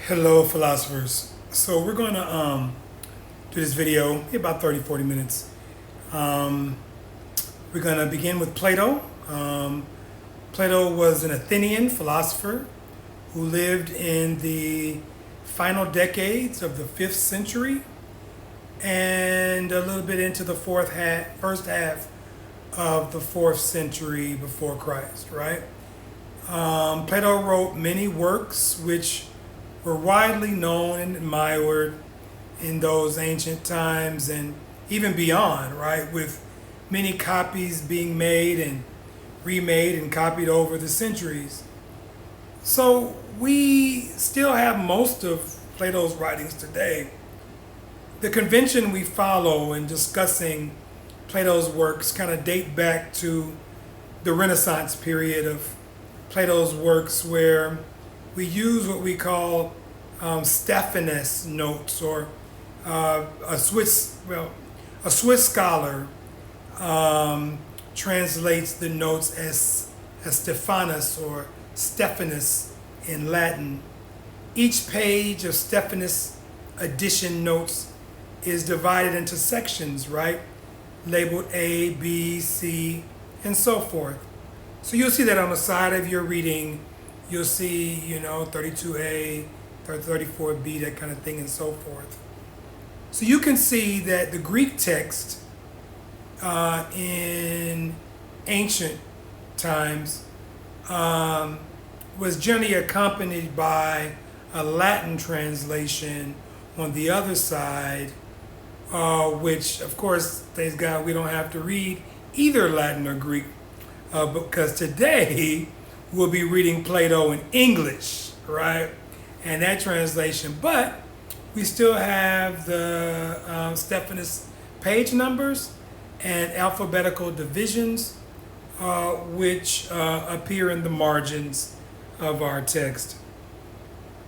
Hello, philosophers. So we're going to do this video about 30-40 minutes. We're going to begin with Plato. Plato was an Athenian philosopher who lived in the final decades of the 5th century and a little bit into the first half of the 4th century before Christ, right? Plato wrote many works which were widely known and admired in those ancient times and even beyond, right? With many copies being made and remade and copied over the centuries. So we still have most of Plato's writings today. The convention we follow in discussing Plato's works kind of date back to the Renaissance period of Plato's works, where we use what we call Stephanus notes, or a Swiss scholar translates the notes as Stephanus or Stephanus in Latin. Each page of Stephanus edition notes is divided into sections, right? Labeled A, B, C, and so forth. So you'll see that on the side of your reading. You'll see, 32A, 34B, that kind of thing, and so forth. So you can see that the Greek text in ancient times was generally accompanied by a Latin translation on the other side, which, of course, thanks God, we don't have to read either Latin or Greek, because today we'll be reading Plato in English, right? And that translation, but we still have the Stephanus page numbers and alphabetical divisions, which appear in the margins of our text.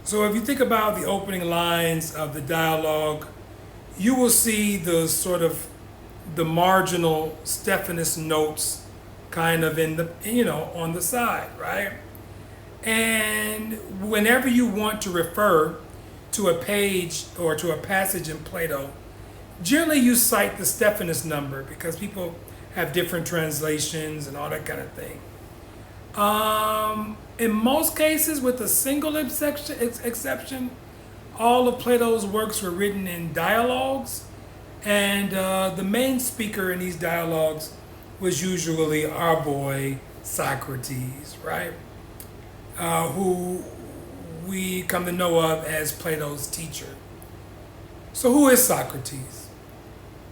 So if you think about the opening lines of the dialogue, you will see the sort of the marginal Stephanus notes kind of in the, on the side, right? And whenever you want to refer to a page or to a passage in Plato, generally you cite the Stephanus number because people have different translations and all that kind of thing. In most cases, with a single exception, all of Plato's works were written in dialogues, and the main speaker in these dialogues was usually our boy Socrates, right? Who we come to know of as Plato's teacher. So who is Socrates?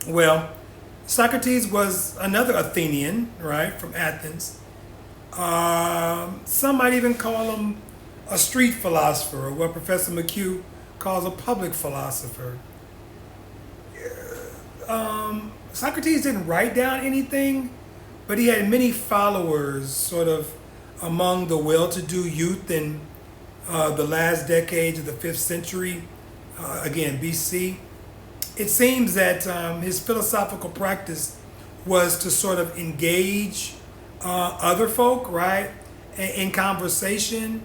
Well, Socrates was another Athenian, right, from Athens. Some might even call him a street philosopher, or what Professor McHugh calls a public philosopher. Socrates didn't write down anything, but he had many followers sort of among the well-to-do youth in the last decades of the 5th century, again, BC. It seems that his philosophical practice was to sort of engage other folk, right, in conversation,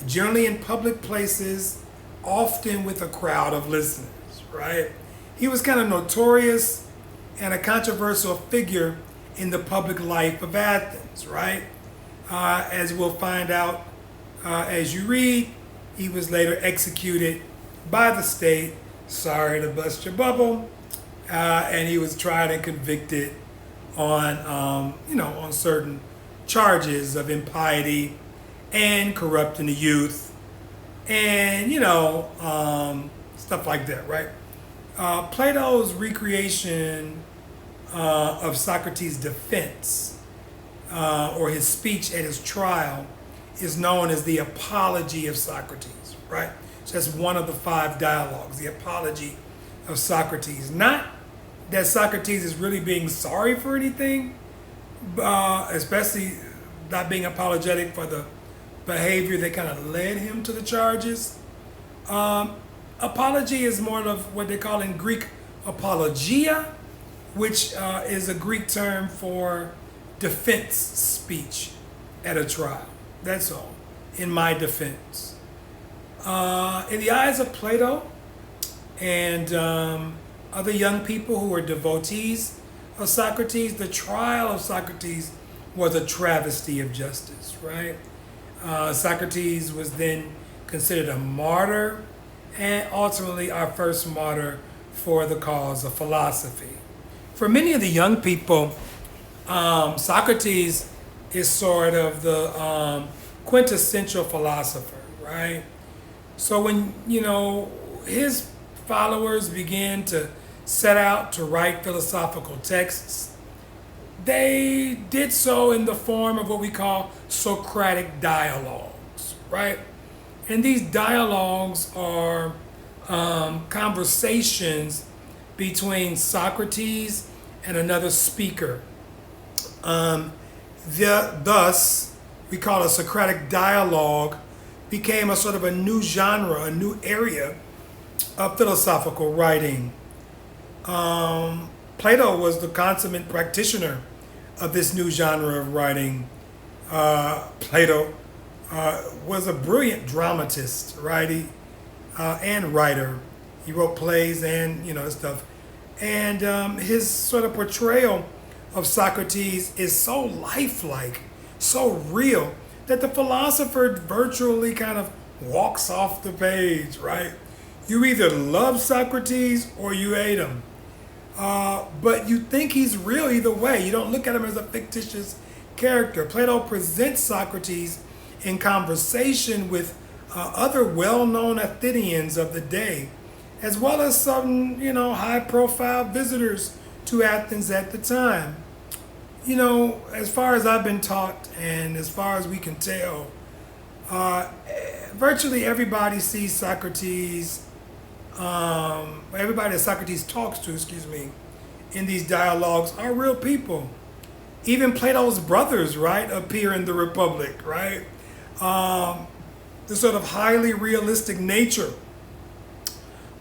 generally in public places, often with a crowd of listeners, right? He was kind of notorious and a controversial figure in the public life of Athens, right? As we'll find out as you read, he was later executed by the state. Sorry to bust your bubble. And he was tried and convicted on, on certain charges of impiety and corrupting the youth and, stuff like that, right? Plato's recreation of Socrates' defense, or his speech at his trial, is known as the Apology of Socrates, right? So that's one of the 5 dialogues, the Apology of Socrates. Not that Socrates is really being sorry for anything, especially not being apologetic for the behavior that kind of led him to the charges. Apology is more of what they call in Greek apologia, which is a Greek term for defense speech at a trial. That's all, in my defense. In the eyes of Plato and other young people who were devotees of Socrates, the trial of Socrates was a travesty of justice, right? Socrates was then considered a martyr and ultimately our first martyr for the cause of philosophy. For many of the young people, Socrates is sort of the quintessential philosopher, right? So when, his followers began to set out to write philosophical texts, they did so in the form of what we call Socratic dialogues, right? And these dialogues are conversations between Socrates and another speaker. Thus, we call a Socratic dialogue became a sort of a new genre, a new area of philosophical writing. Plato was the consummate practitioner of this new genre of writing. Plato was a brilliant dramatist, right? And writer. He wrote plays and stuff. And his sort of portrayal of Socrates is so lifelike, so real, that the philosopher virtually kind of walks off the page, right? You either love Socrates or you hate him. But you think he's real either way. You don't look at him as a fictitious character. Plato presents Socrates in conversation with other well-known Athenians of the day, as well as some, high-profile visitors to Athens at the time. As far as I've been taught and as far as we can tell, virtually everybody sees Socrates, everybody that Socrates talks to, in these dialogues are real people. Even Plato's brothers, right, appear in the Republic, right? The sort of highly realistic nature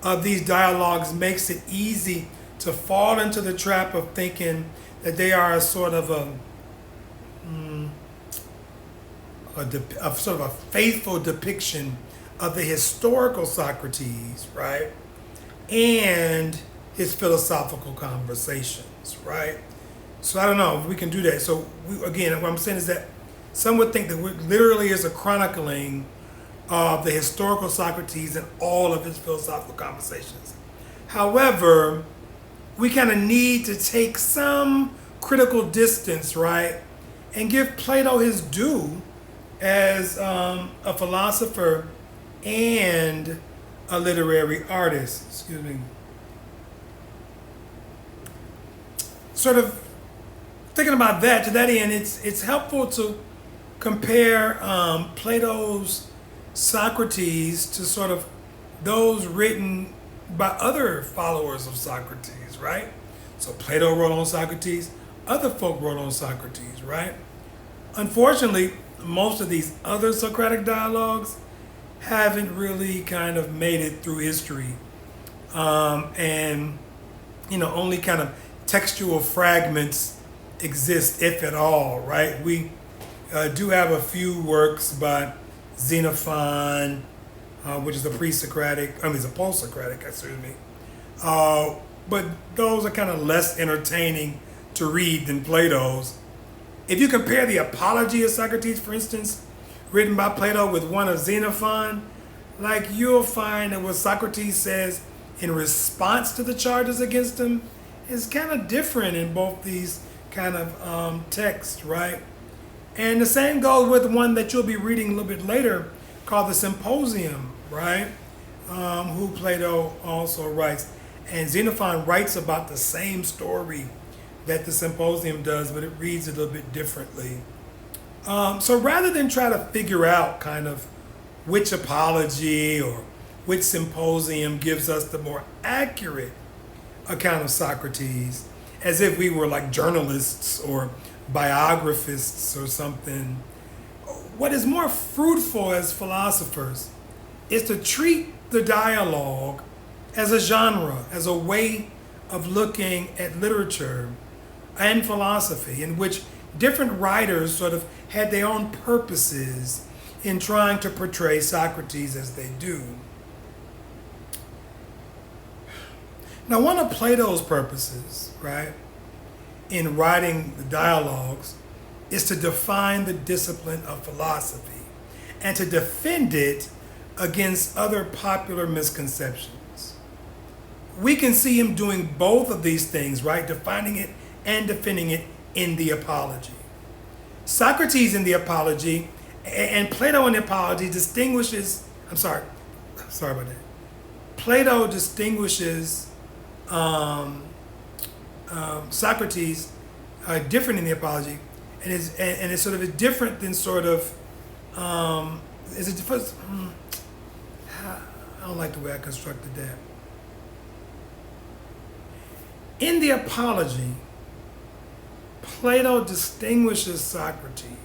of these dialogues makes it easy to fall into the trap of thinking that they are a sort of a faithful depiction of the historical Socrates, right? And his philosophical conversations, right? So I don't know if we can do that. So again, what I'm saying is that some would think that it literally is a chronicling of the historical Socrates and all of his philosophical conversations. However, we kind of need to take some critical distance, right, and give Plato his due as a philosopher and a literary artist. Sort of thinking about that, to that end, it's helpful to compare Plato's Socrates to sort of those written by other followers of Socrates, right? So Plato wrote on Socrates, other folk wrote on Socrates, right? Unfortunately, most of these other Socratic dialogues haven't really kind of made it through history. And, only kind of textual fragments exist, if at all, right? We do have a few works by Xenophon, which is a it's a post-Socratic, but those are kind of less entertaining to read than Plato's. If you compare the Apology of Socrates, for instance, written by Plato with one of Xenophon, you'll find that what Socrates says in response to the charges against him is kind of different in both these kind of texts, right? And the same goes with one that you'll be reading a little bit later called the Symposium, right? Who Plato also writes. And Xenophon writes about the same story that the Symposium does, but it reads a little bit differently. So rather than try to figure out kind of which apology or which symposium gives us the more accurate account of Socrates, as if we were like journalists or biographists or something, what is more fruitful as philosophers is to treat the dialogue as a genre, as a way of looking at literature and philosophy in which different writers sort of had their own purposes in trying to portray Socrates as they do. Now, one of Plato's purposes, right, in writing the dialogues is to define the discipline of philosophy and to defend it against other popular misconceptions. We can see him doing both of these things, right? Defining it and defending it in the Apology. Socrates in the Apology and Plato in the Apology distinguishes, sorry about that. Plato distinguishes Socrates different in the Apology, and it's sort of different than sort of is it first? I don't like the way I constructed that. In the Apology, Plato distinguishes Socrates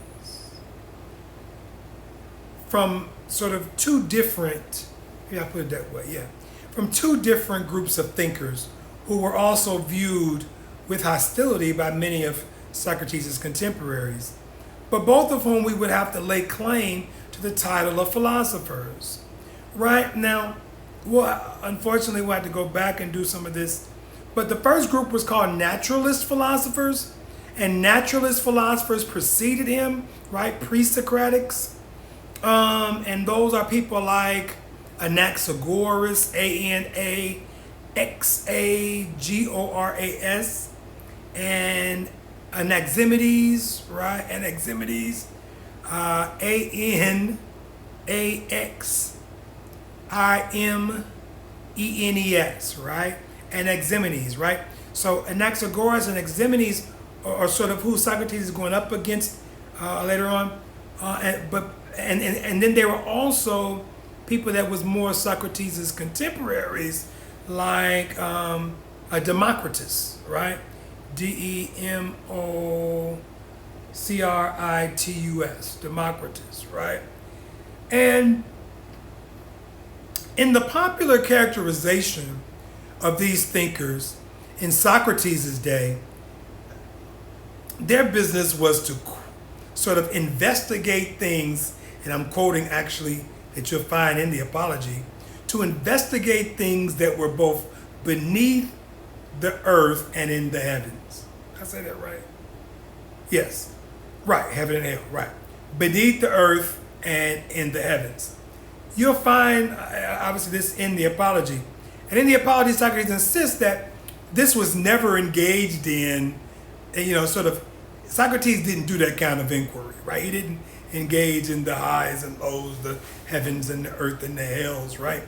from sort of two different, I put it that way, from two different groups of thinkers who were also viewed with hostility by many of Socrates' contemporaries, but both of whom we would have to lay claim to the title of philosophers. Right now, well, unfortunately, we'll have to go back and do some of this, but the first group was called naturalist philosophers, and naturalist philosophers preceded him, right, pre-Socratics, and those are people like Anaxagoras, Anaxagoras, and Anaximenes, right? Anaximenes, Anaximenes, right? Anaximenes, right? So Anaxagoras and Anaximenes are sort of who Socrates is going up against later on, and then there were also people that was more Socrates' contemporaries, like Democritus, right? Democritus, Democritus, right? And in the popular characterization of these thinkers in Socrates' day, their business was to sort of investigate things, and I'm quoting actually that you'll find in the Apology, to investigate things that were both beneath the earth and in the heavens. Did I say that right? Yes. Right, heaven and hell, right. Beneath the earth and in the heavens. You'll find, obviously, this in the Apology. And in the Apology, Socrates insists that this was never engaged in, sort of, Socrates didn't do that kind of inquiry, right? He didn't engage in the highs and lows, the heavens and the earth and the hells, right?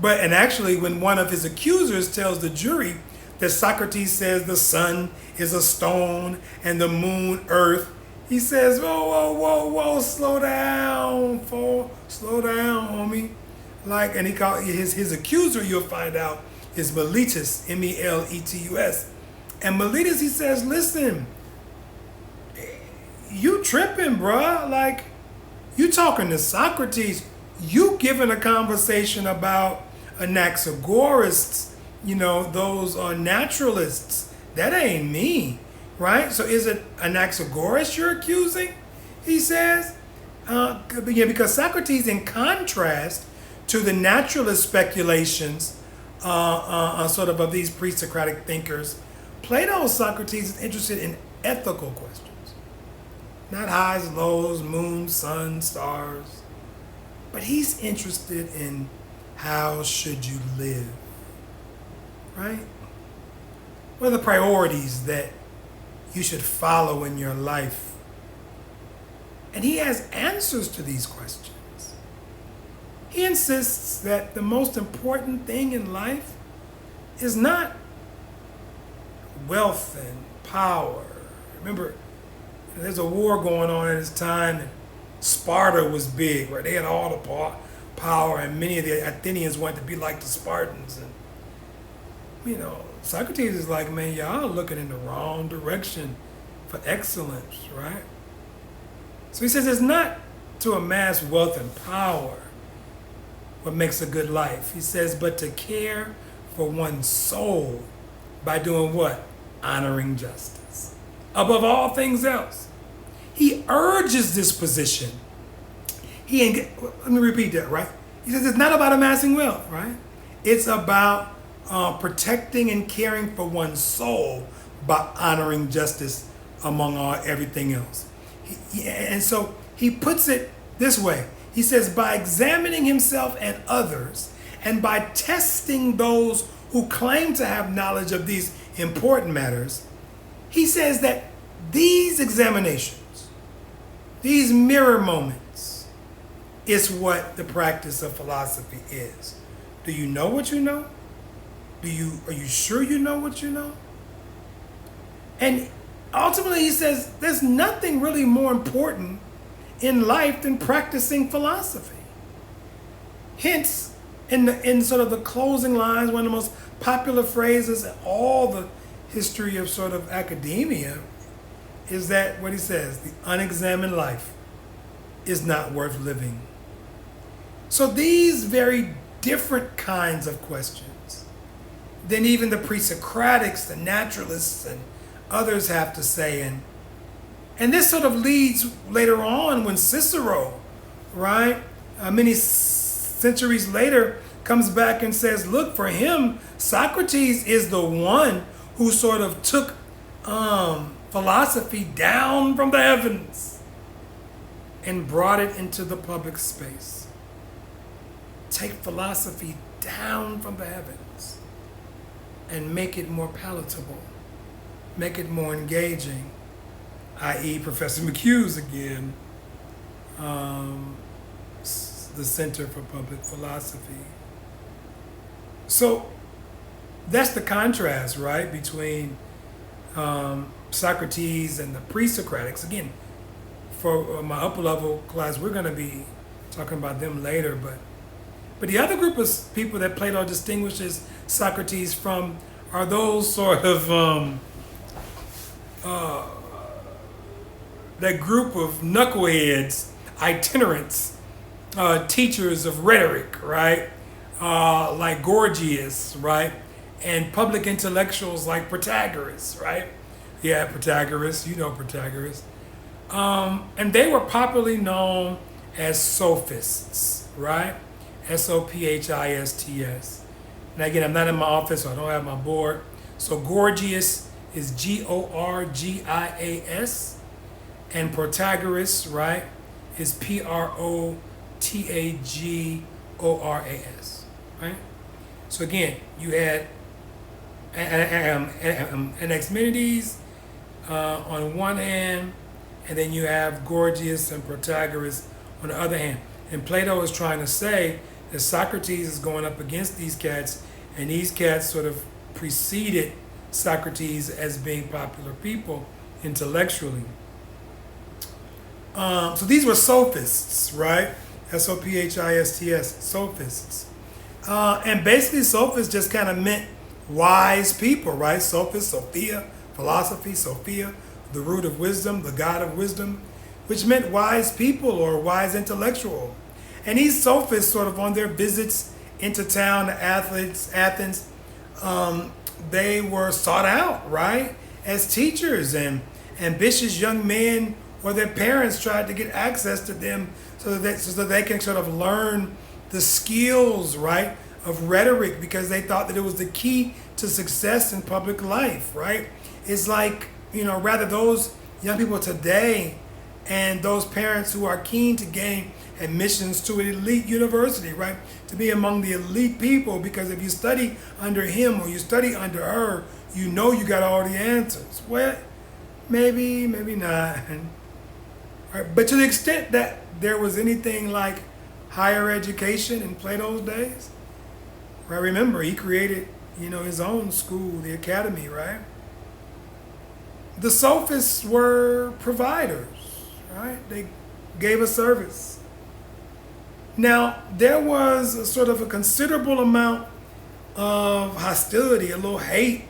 And actually, when one of his accusers tells the jury that Socrates says the sun is a stone and the moon earth, he says, whoa, slow down, homie. And he called his accuser, you'll find out, is Meletus, Meletus. And Meletus, he says, listen, you tripping, bruh. Like, you talking to Socrates, you giving a conversation about Anaxagorists, those are naturalists. That ain't me, right? So is it Anaxagoras you're accusing? He says, because Socrates, in contrast to the naturalist speculations sort of these pre-Socratic thinkers, Plato's Socrates is interested in ethical questions. Not highs, lows, moon, sun, stars. But he's interested in how should you live, right? What are the priorities that you should follow in your life? And he has answers to these questions. He insists that the most important thing in life is not wealth and power. Remember, there's a war going on at this time, and Sparta was big, right? They had all the power, and many of the Athenians wanted to be like the Spartans. And, Socrates is like, man, y'all are looking in the wrong direction for excellence, right? So he says it's not to amass wealth and power what makes a good life. He says, but to care for one's soul by doing what? Honoring justice. Above all things else. He urges this position. let me repeat that, right? He says it's not about amassing wealth, right? It's about protecting and caring for one's soul by honoring justice among everything else. And so he puts it this way. He says, by examining himself and others, and by testing those who claim to have knowledge of these important matters, he says that these examinations, these mirror moments, is what the practice of philosophy is. Do you know what you know? Are you sure you know what you know? And ultimately he says there's nothing really more important in life than practicing philosophy. Hence, in sort of the closing lines, one of the most popular phrases in all the history of sort of academia is that what he says, the unexamined life is not worth living. So these very different kinds of questions than even the pre-Socratics, the naturalists, and others have to say. And this sort of leads later on when Cicero, right, many centuries later, comes back and says, look, for him, Socrates is the one who sort of took philosophy down from the heavens and brought it into the public space. Take philosophy down from the heavens and make it more palatable, make it more engaging, i.e. Professor McHugh's again, the Center for Public Philosophy. So that's the contrast, right, between Socrates and the pre-Socratics. Again, for my upper level class, we're going to be talking about them later, but the other group of people that Plato distinguishes Socrates from are those sort of that group of knuckleheads, itinerants, teachers of rhetoric, right? Like Gorgias, right? And public intellectuals like Protagoras, right? Yeah, Protagoras, you know Protagoras. And they were popularly known as Sophists, right? Sophists. And again, I'm not in my office, so I don't have my board. So Gorgias is Gorgias, and Protagoras, right, is Protagoras, right? So again, you had Anaximenes on one hand, and then you have Gorgias and Protagoras on the other hand. And Plato is trying to say that Socrates is going up against these cats, and these cats sort of preceded Socrates as being popular people intellectually. So these were Sophists, right? Sophists, Sophists. And basically Sophists just kind of meant wise people, right? Sophist, Sophia, philosophy, Sophia, the root of wisdom, the god of wisdom, which meant wise people or wise intellectual. And these Sophists sort of on their visits into town to Athens, they were sought out, right? As teachers, and ambitious young men or their parents tried to get access to them so that they can sort of learn the skills, right, of rhetoric, because they thought that it was the key to success in public life, right? It's like, rather those young people today and those parents who are keen to gain admissions to an elite university, right? To be among the elite people, because if you study under him or you study under her, you got all the answers. Well, maybe not. Right? But to the extent that there was anything like higher education in Plato's days, right? Remember, he created, his own school, the academy, right? The Sophists were providers, right? They gave a service. Now, there was a sort of a considerable amount of hostility, a little hate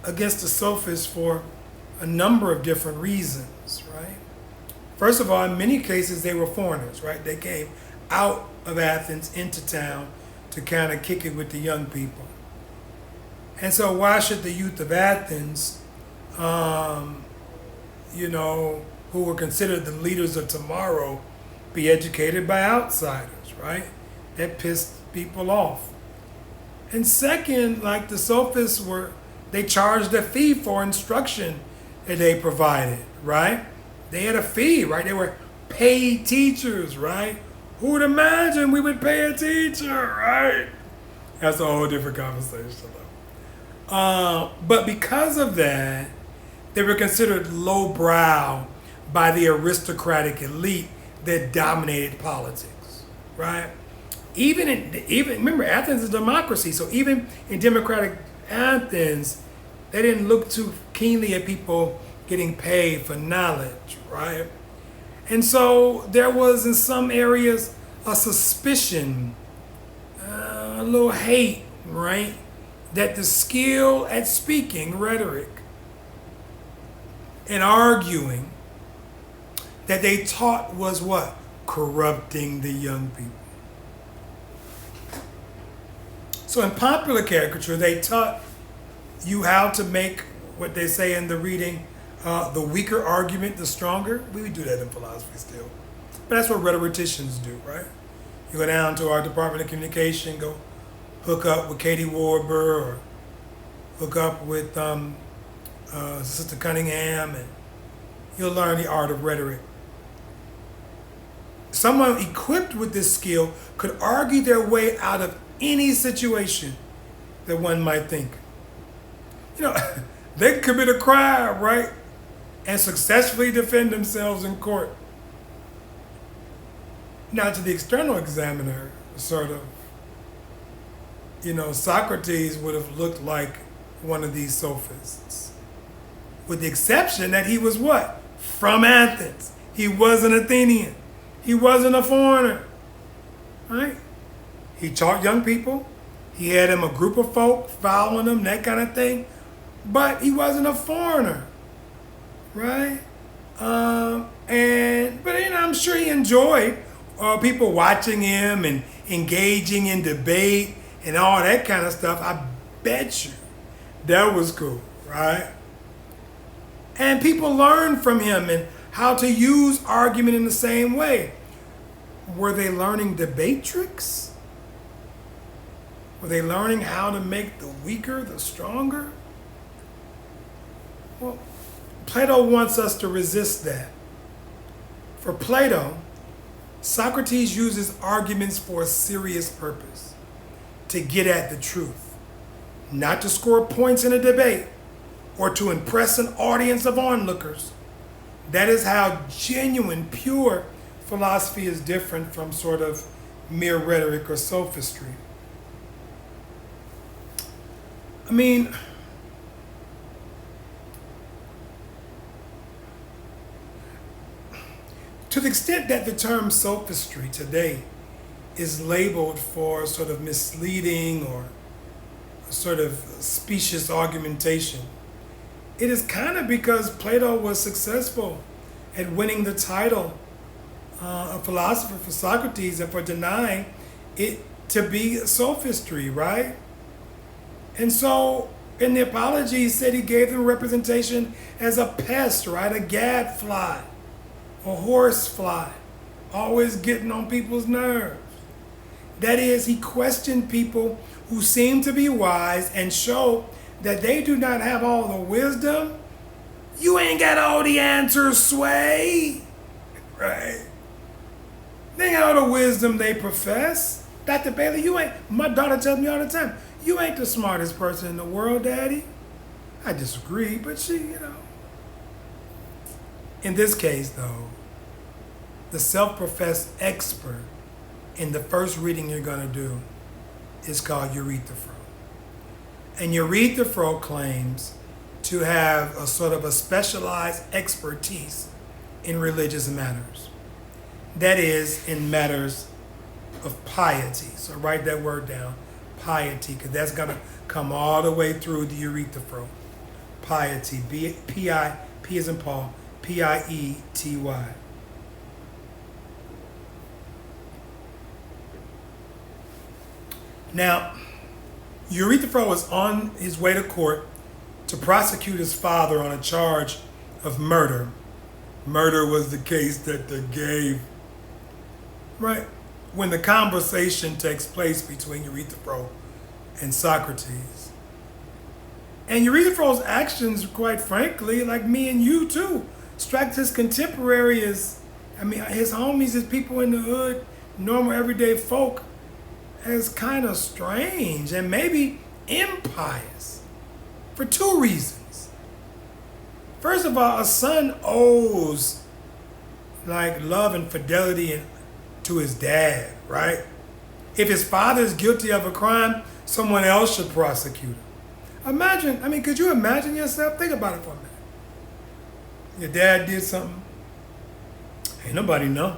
against the Sophists for a number of different reasons, right? First of all, in many cases, they were foreigners, right? They came out of Athens into town to kind of kick it with the young people. And so why should the youth of Athens, who were considered the leaders of tomorrow, be educated by outsiders, right? That pissed people off. And second, like the Sophists they charged a fee for instruction that they provided, right? They had a fee, right? They were paid teachers, right? Who would imagine we would pay a teacher, right? That's a whole different conversation, though. But because of that, they were considered lowbrow by the aristocratic elite that dominated politics, right? Even remember, Athens is a democracy, so even in democratic Athens, they didn't look too keenly at people getting paid for knowledge, right? And so there was in some areas a suspicion, a little hate, right? That the skill at speaking rhetoric and arguing that they taught was what? Corrupting the young people. So in popular caricature, they taught you how to make what they say in the reading, the weaker argument, the stronger. We would do that in philosophy still. But that's what rhetoricians do, right? You go down to our Department of Communication, go hook up with Katie Warburg or hook up with Sister Cunningham, and you'll learn the art of rhetoric. Someone equipped with this skill could argue their way out of any situation that one might think. You know, they could commit a crime, right? And successfully defend themselves in court. Now, to the external examiner, sort of, Socrates would have looked like one of these sophists. With the exception that he was what? From Athens. He was an Athenian. He wasn't a foreigner, right? He taught young people. He had him a group of folk following him, that kind of thing. But he wasn't a foreigner, right? But I'm sure he enjoyed people watching him and engaging in debate and all that kind of stuff. I bet you that was cool, right? And people learned from him and how to use argument in the same way. Were they learning debate tricks? Were they learning how to make the weaker the stronger? Well, Plato wants us to resist that. For Plato, Socrates uses arguments for a serious purpose, to get at the truth, not to score points in a debate or to impress an audience of onlookers. That is how genuine, pure philosophy is different from sort of mere rhetoric or sophistry. I mean, to the extent that the term sophistry today is labeled for sort of misleading or sort of specious argumentation, it is kind of because Plato was successful at winning the title of philosopher for Socrates and for denying it to be sophistry, right? And so in the apology, he said he gave them representation as a pest, right? A gadfly, a horsefly, always getting on people's nerves. That is, he questioned people who seem to be wise and show that they do not have all the wisdom. You ain't got all the answers, Sway. Right? They ain't got all the wisdom they profess. Dr. Bailey, my daughter tells me all the time, you ain't the smartest person in the world, Daddy. I disagree, but she. In this case, though, the self-professed expert in the first reading you're going to do is called Euthyphro. And Euthyphro claims to have a sort of a specialized expertise in religious matters. That is, in matters of piety. So write that word down, piety, because that's going to come all the way through the Euthyphro. Piety, P as in Paul, Piety. Now, Euthyphro was on his way to court to prosecute his father on a charge of murder. Murder was the case that they gave right? When the conversation takes place between Euthyphro and Socrates. And Euthyphro's actions, quite frankly, like me and you too, strike his contemporary as, his homies, his people in the hood, normal everyday folk, as kind of strange and maybe impious for two reasons. First of all, a son owes like love and fidelity to his dad, right? If his father is guilty of a crime, someone else should prosecute him. Could you imagine yourself? Think about it for a minute. Your dad did something. Ain't nobody know.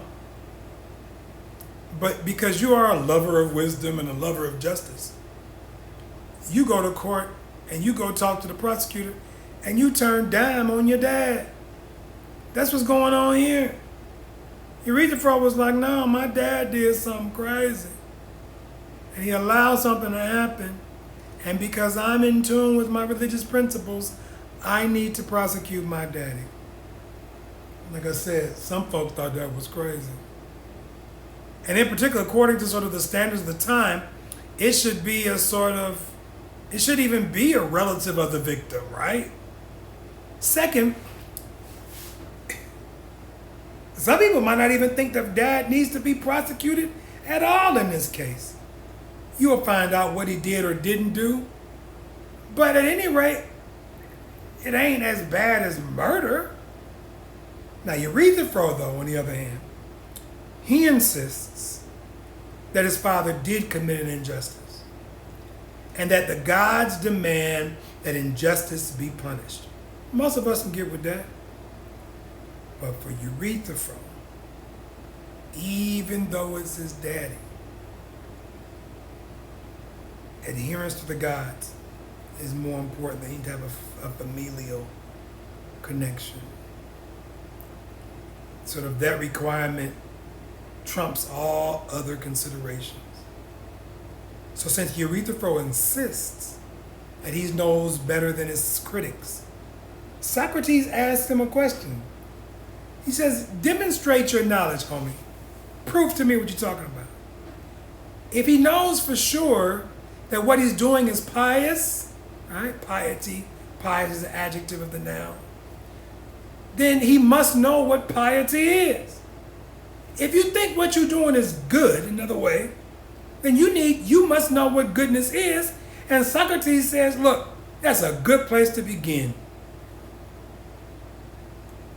But because you are a lover of wisdom and a lover of justice, you go to court and you go talk to the prosecutor and you turn dime on your dad. That's what's going on here. Euthyphro was like, no, my dad did something crazy. And he allowed something to happen. And because I'm in tune with my religious principles, I need to prosecute my daddy. Like I said, some folks thought that was crazy. And in particular, according to sort of the standards of the time, it should even be a relative of the victim, right? Second, some people might not even think that dad needs to be prosecuted at all in this case. You will find out what he did or didn't do. But at any rate, it ain't as bad as murder. Now, Euthyphro, though, on the other hand, he insists that his father did commit an injustice and that the gods demand that injustice be punished. Most of us can get with that. But for Euthyphro, even though it's his daddy, adherence to the gods is more important than any type of familial connection. Sort of that requirement trumps all other considerations. So since Euthyphro insists that he knows better than his critics, Socrates asks him a question. He says, demonstrate your knowledge, homie. Prove to me what you're talking about. If he knows for sure that what he's doing is pious, right? Piety, pious is an adjective of the noun. Then he must know what piety is. If you think what you're doing is good, another way, then you must know what goodness is. And Socrates says, look, that's a good place to begin.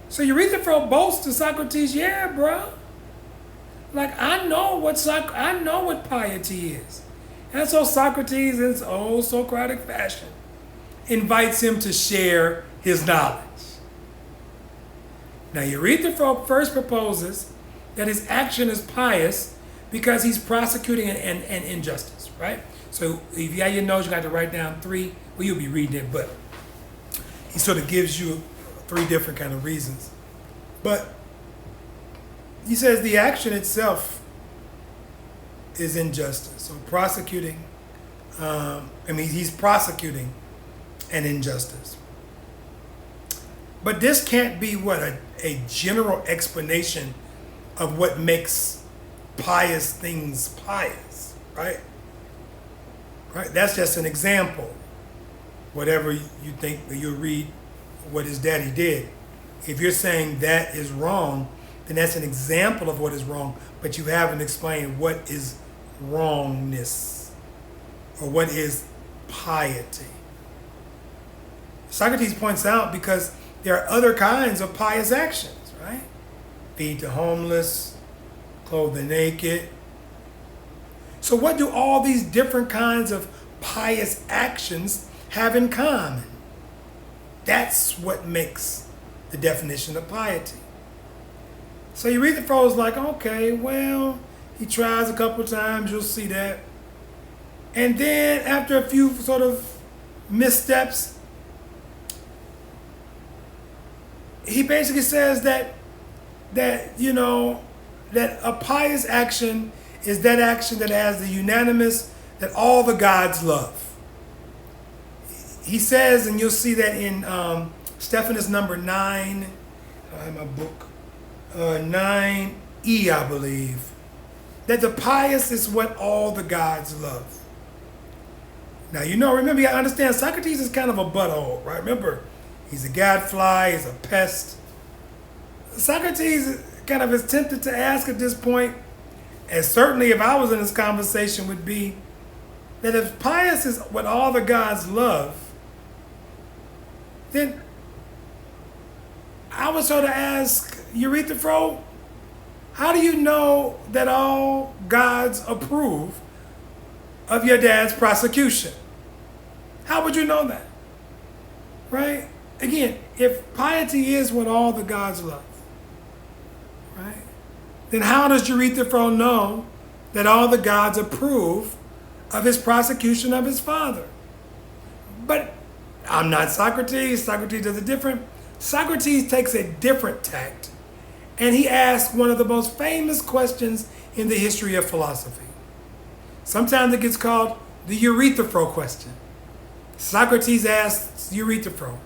So Euthyphro boasts to Socrates, yeah, bro. Like I know what piety is. And so Socrates, in his old Socratic fashion, invites him to share his knowledge. Now Euthyphro first proposes that his action is pious because he's prosecuting an injustice, right? So if you have your notes, you got to write down three. Well, you'll be reading it, but he sort of gives you three different kind of reasons. But he says the action itself is injustice. So he's prosecuting an injustice. But this can't be a general explanation of what makes pious things pious, right? Right? That's just an example. Whatever you think, you'll read what his daddy did. If you're saying that is wrong, then that's an example of what is wrong, but you haven't explained what is wrongness or what is piety. Socrates points out because there are other kinds of pious actions, right? Feed the homeless, clothe the naked. So what do all these different kinds of pious actions have in common? That's what makes the definition of piety. So Euthyphro is like, okay, well, he tries a couple times, you'll see that. And then after a few sort of missteps, he basically says that a pious action is that action that has the unanimous, that all the gods love. He says, and you'll see that in Stephanus number 9, I have my book, 9e, I believe. that the pious is what all the gods love. Now, remember, you gotta understand, Socrates is kind of a butthole, right? Remember, he's a gadfly, he's a pest. Socrates kind of is tempted to ask at this point, and certainly if I was in this conversation, would be that if pious is what all the gods love, then I would sort of ask Euthyphro, how do you know that all gods approve of your dad's prosecution? How would you know that? Right? Again, if piety is what all the gods love, right, then how does Euthyphro know that all the gods approve of his prosecution of his father? But I'm not Socrates. Socrates does it different. Socrates takes a different tact, and he asks one of the most famous questions in the history of philosophy. Sometimes it gets called the Euthyphro question. Socrates asks Euthyphro,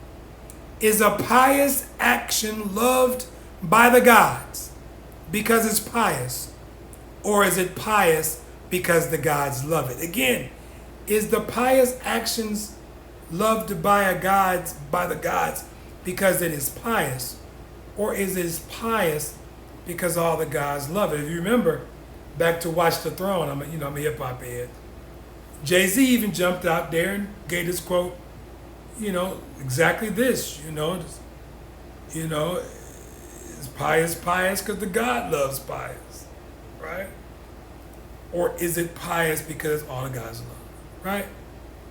is a pious action loved by the gods because it's pious, or is it pious because the gods love it? Again, is the pious actions loved by the gods because it is pious, or is it pious because all the gods love it? If you remember, back to Watch the Throne, I'm a hip hop head. Jay-Z even jumped out there and gave this quote, exactly this, is pious because the God loves pious, right? Or is it pious because all the gods love it, right?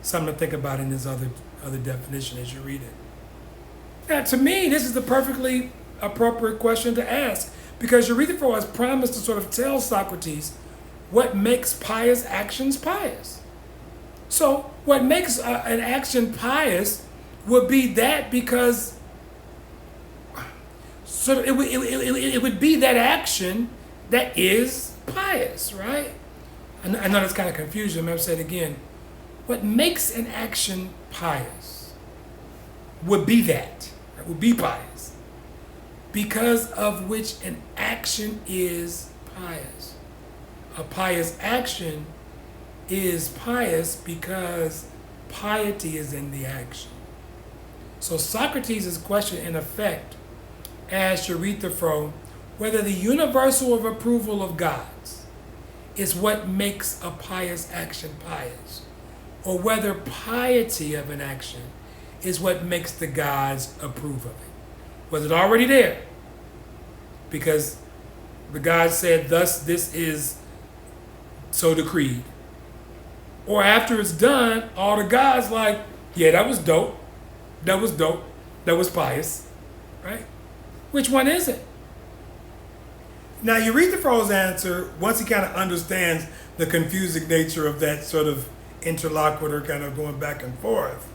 Something to think about in this other definition as you read it. Now, to me, this is the perfectly appropriate question to ask, because Euthyphro has promised to sort of tell Socrates what makes pious actions pious. So what makes an action pious would be that because it would be that action that is pious, right? I know that's kind of confusing. I'm going to say it again. What makes an action pious would be that, right? Would be pious, because of which an action is pious. A pious action is pious because piety is in the action. So Socrates' question, in effect, asked Euthyphro whether the universal of approval of gods is what makes a pious action pious, or whether piety of an action is what makes the gods approve of it. Was it already there? Because the gods said, thus this is so decreed. Or after it's done, all the gods like, yeah, that was dope. That was dope. That was pious. Right? Which one is it? Now, Euthyphro's answer, once he kind of understands the confusing nature of that sort of interlocutor kind of going back and forth,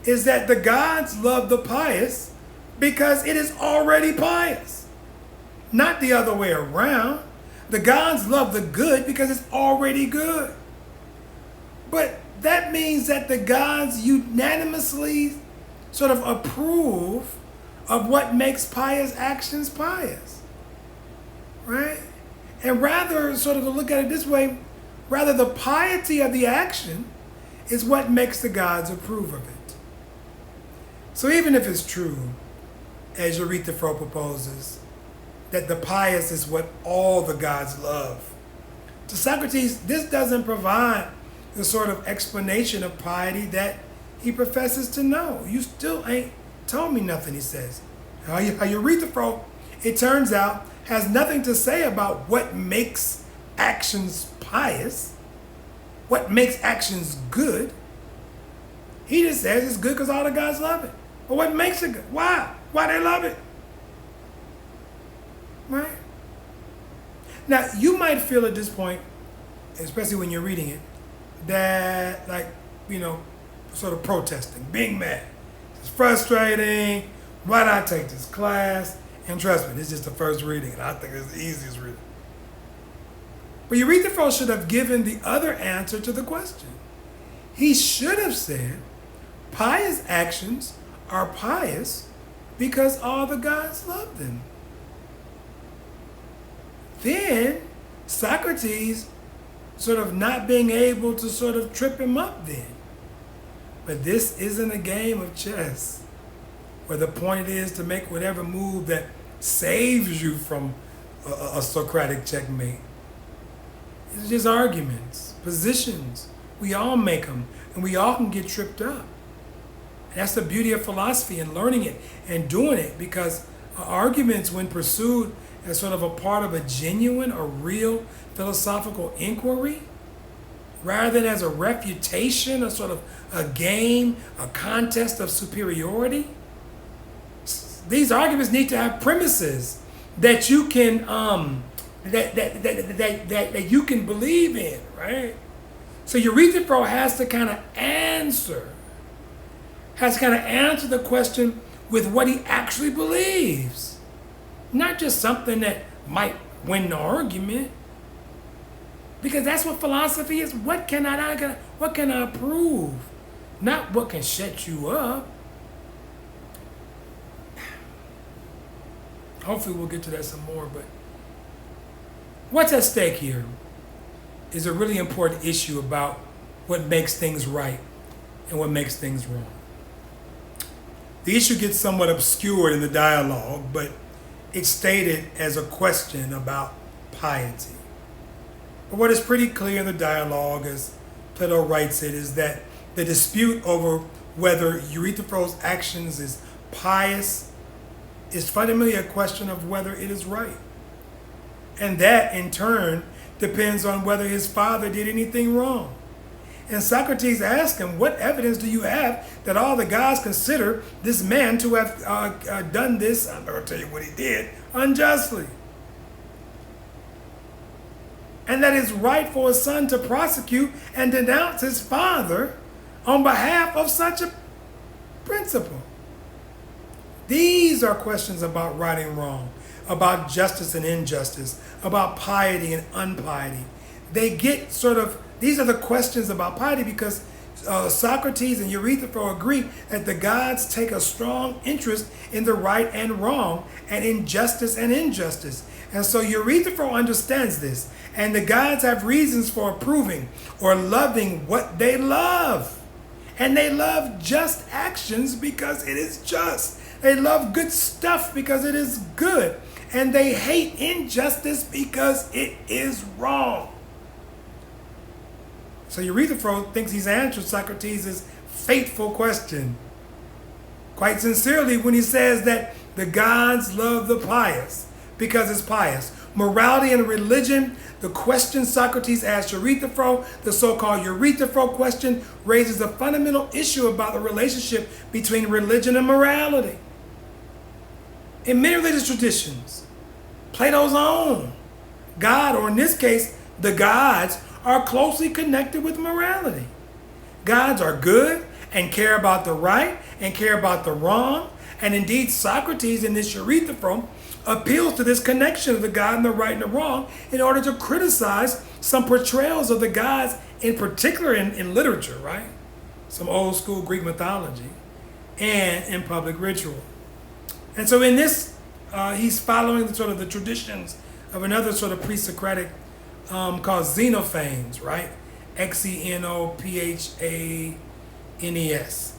is that the gods love the pious because it is already pious. Not the other way around. The gods love the good because it's already good. But that means that the gods unanimously sort of approve of what makes pious actions pious, right? And rather, sort of to look at it this way, rather the piety of the action is what makes the gods approve of it. So even if it's true, as Euthyphro proposes, that the pious is what all the gods love, to Socrates, this doesn't provide the sort of explanation of piety that he professes to know. You still ain't told me nothing, he says. How Euthyphro, it turns out, has nothing to say about what makes actions pious, what makes actions good. He just says it's good because all the gods love it. But what makes it good? Why? Why they love it? Right? Now, you might feel at this point, especially when you're reading it, that, sort of protesting, being mad. It's frustrating. Why not take this class? And trust me, this is just the first reading, and I think it's the easiest reading. But Euthyphro should have given the other answer to the question. He should have said, pious actions are pious because all the gods love them. Then Socrates sort of not being able to sort of trip him up then. But this isn't a game of chess where the point is to make whatever move that saves you from a Socratic checkmate. It's just arguments, positions. We all make them, and we all can get tripped up. And that's the beauty of philosophy and learning it and doing it, because arguments, when pursued as sort of a part of a genuine or real philosophical inquiry, rather than as a refutation, a sort of a game, a contest of superiority, these arguments need to have premises that you can that you can believe in, right? So Euthyphro has to kind of answer the question with what he actually believes, not just something that might win the argument. Because that's what philosophy is. What can I prove? Not what can shut you up. Hopefully we'll get to that some more, but what's at stake here is a really important issue about what makes things right and what makes things wrong. The issue gets somewhat obscured in the dialogue, but it's stated as a question about piety. But what is pretty clear in the dialogue, as Plato writes it, is that the dispute over whether Euthyphro's actions is pious is fundamentally a question of whether it is right. And that, in turn, depends on whether his father did anything wrong. And Socrates asked him, what evidence do you have that all the gods consider this man to have done this, I'm going to tell you what he did, unjustly? And that it's right for a son to prosecute and denounce his father on behalf of such a principle. These are questions about right and wrong, about justice and injustice, about piety and unpiety. These are the questions about piety because Socrates and Euthyphro agree that the gods take a strong interest in the right and wrong and in justice and injustice. And so Euthyphro understands this, and the gods have reasons for approving or loving what they love. And they love just actions because it is just. They love good stuff because it is good. And they hate injustice because it is wrong. So Euthyphro thinks he's answered Socrates' fateful question quite sincerely when he says that the gods love the pious because it's pious. Morality and religion, the question Socrates asked Euthyphro, the so-called Euthyphro question, raises a fundamental issue about the relationship between religion and morality. In many religious traditions, Plato's own, God, or in this case, the gods, are closely connected with morality. Gods are good and care about the right and care about the wrong. And indeed, Socrates in this Euthyphro appeals to this connection of the God and the right and the wrong in order to criticize some portrayals of the gods, in particular in literature, right? Some old school Greek mythology and in public ritual. And so in this, he's following the traditions of another sort of pre-Socratic called Xenophanes, right? Xenophhanes. Xenophhanes.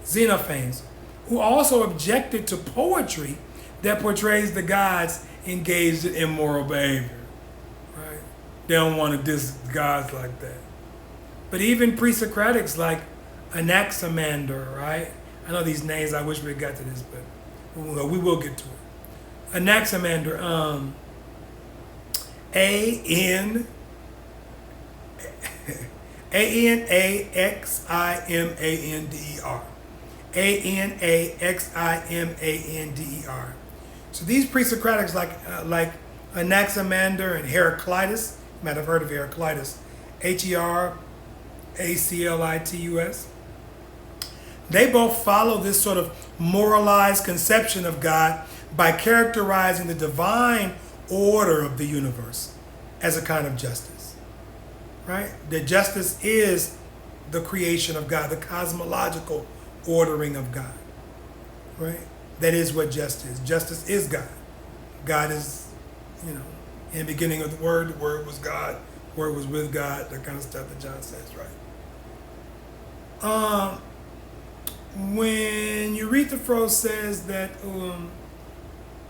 Xenophanes, who also objected to poetry that portrays the gods engaged in immoral behavior, right? They don't want to diss gods like that. But even pre-Socratics like Anaximander, right? I know these names, I wish we got to this, but we will get to it. Anaximander, Anaximander, Anaximander. So these pre-Socratics like Anaximander and Heraclitus, you might have heard of Heraclitus, Heraclitus, they both follow this sort of moralized conception of God by characterizing the divine order of the universe as a kind of justice, right? That justice is the creation of God, the cosmological ordering of God, right? That is what justice is. Justice is God. God is, In the beginning of the Word was God, Word was with God, that kind of stuff that John says, right? When Euthyphro says that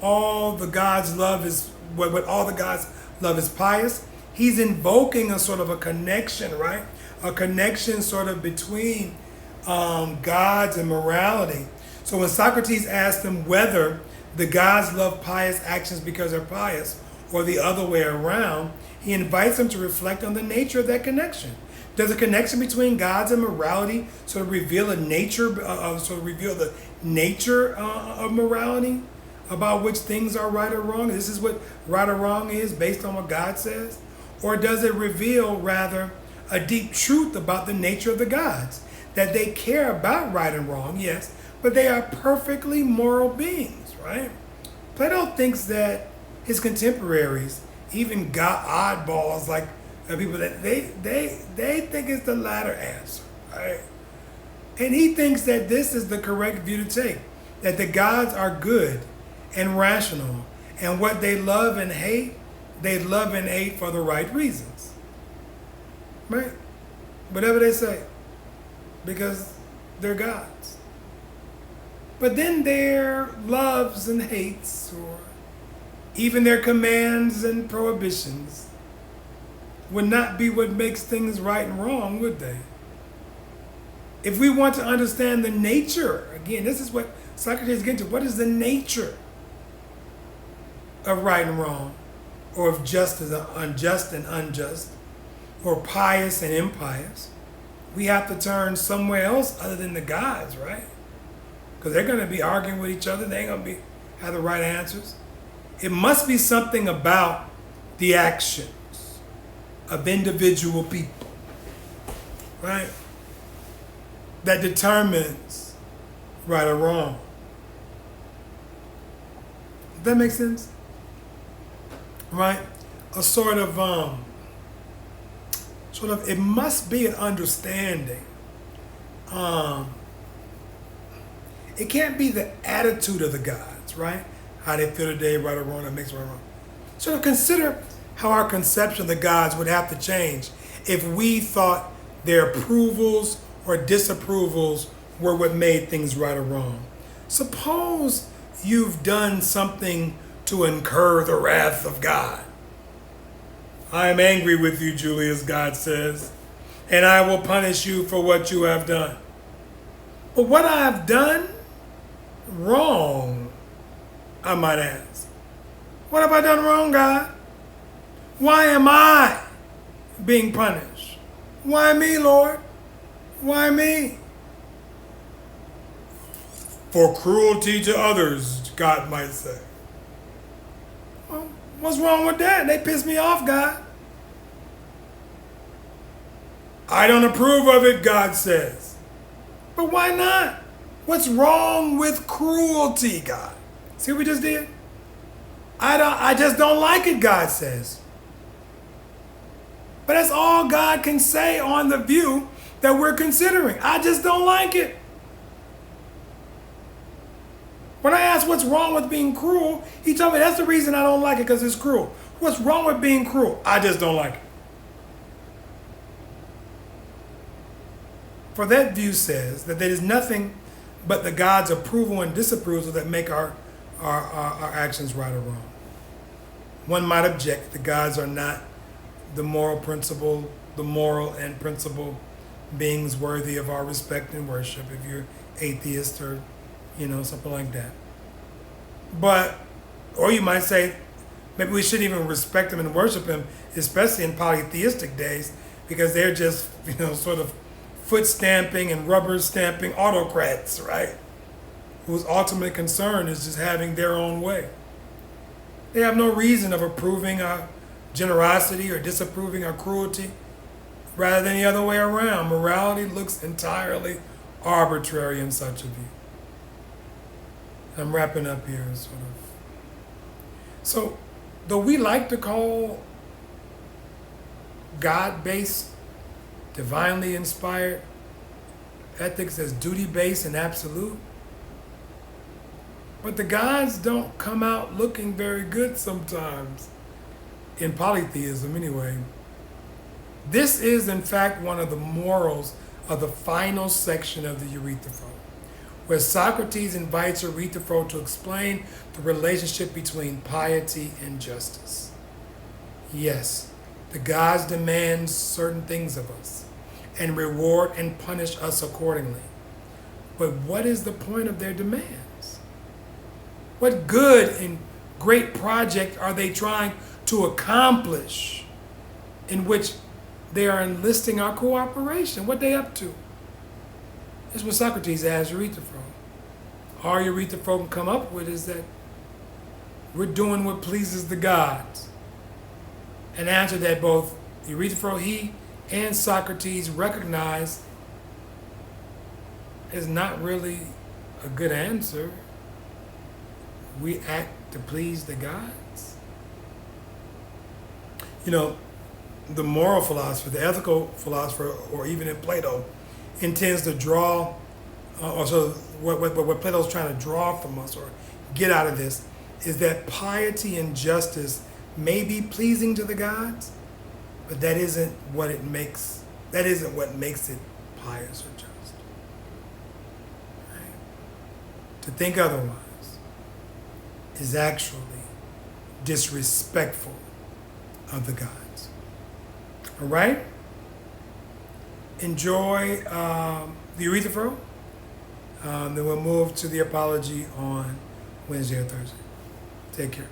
all the gods love is what all the gods love is pious, he's invoking a sort of a connection, right? A connection sort of between gods and morality. So when Socrates asked him whether the gods love pious actions because they're pious or the other way around, he invites him to reflect on the nature of that connection. Does a connection between gods and morality sort of reveal the nature of morality, about which things are right or wrong? This is what right or wrong is based on what God says? Or does it reveal rather a deep truth about the nature of the gods? That they care about right and wrong, yes, but they are perfectly moral beings, right? Plato thinks that his contemporaries, even oddballs like people that they think it's the latter answer, right? And he thinks that this is the correct view to take, that the gods are good and rational, and what they love and hate for the right reasons, right? Whatever they say, because they're gods. But then their loves and hates, or even their commands and prohibitions, would not be what makes things right and wrong, would they? If we want to understand the nature, again, this is what Socrates gets into. What is the nature of right and wrong, or of just and unjust, or pious and impious? We have to turn somewhere else other than the gods, right? Because they're going to be arguing with each other. They ain't going to have the right answers. It must be something about the actions of individual people, right, that determines right or wrong. Does that make sense? Right? A sort of, it must be an understanding. It can't be the attitude of the gods, right? How they feel today, right or wrong, that makes right or wrong. So consider how our conception of the gods would have to change if we thought their approvals or disapprovals were what made things right or wrong. Suppose you've done something to incur the wrath of God. I am angry with you, Julius, God says, and I will punish you for what you have done. But what I have done wrong, I might ask. What have I done wrong, God? Why am I being punished? Why me, Lord? Why me? For cruelty to others, God might say. Well, what's wrong with that? They piss me off, God. I don't approve of it, God says. But why not? What's wrong with cruelty, God? See what we just did? I just don't like it, God says. But that's all God can say on the view that we're considering. I just don't like it. When I asked what's wrong with being cruel, he told me that's the reason I don't like it, because it's cruel. What's wrong with being cruel? I just don't like it. For that view says that there is nothing but the God's approval and disapproval that make our actions right or wrong. One might object the gods are not the moral and principle beings worthy of our respect and worship, if you're atheist or something like that. But, or you might say, maybe we shouldn't even respect him and worship him, especially in polytheistic days, because they're just, sort of foot stamping and rubber stamping autocrats, right? Whose ultimate concern is just having their own way. They have no reason of approving our generosity or disapproving our cruelty, rather than the other way around. Morality looks entirely arbitrary in such a view. I'm wrapping up here, sort of. So, though we like to call God-based, divinely inspired ethics as duty-based and absolute, but the gods don't come out looking very good sometimes in polytheism anyway. This is, in fact, one of the morals of the final section of the Euthyphro, where Socrates invites Euthyphro to explain the relationship between piety and justice. Yes, the gods demand certain things of us and reward and punish us accordingly. But what is the point of their demands? What good and great project are they trying to accomplish in which they are enlisting our cooperation? What they up to? That's what Socrates asked Euthyphro. All Euthyphro can come up with is that we're doing what pleases the gods. An answer that both Euthyphro, he, and Socrates recognize is not really a good answer. We act to please the gods. You know, the moral philosopher, the ethical philosopher, or even in Plato, intends to draw, or so what Plato's trying to draw from us or get out of this is that piety and justice may be pleasing to the gods, but that isn't what makes it pious or just. Right? To think otherwise is actually disrespectful of the gods. All right? Enjoy the Euthyphro. Then we'll move to the apology on Wednesday or Thursday. Take care.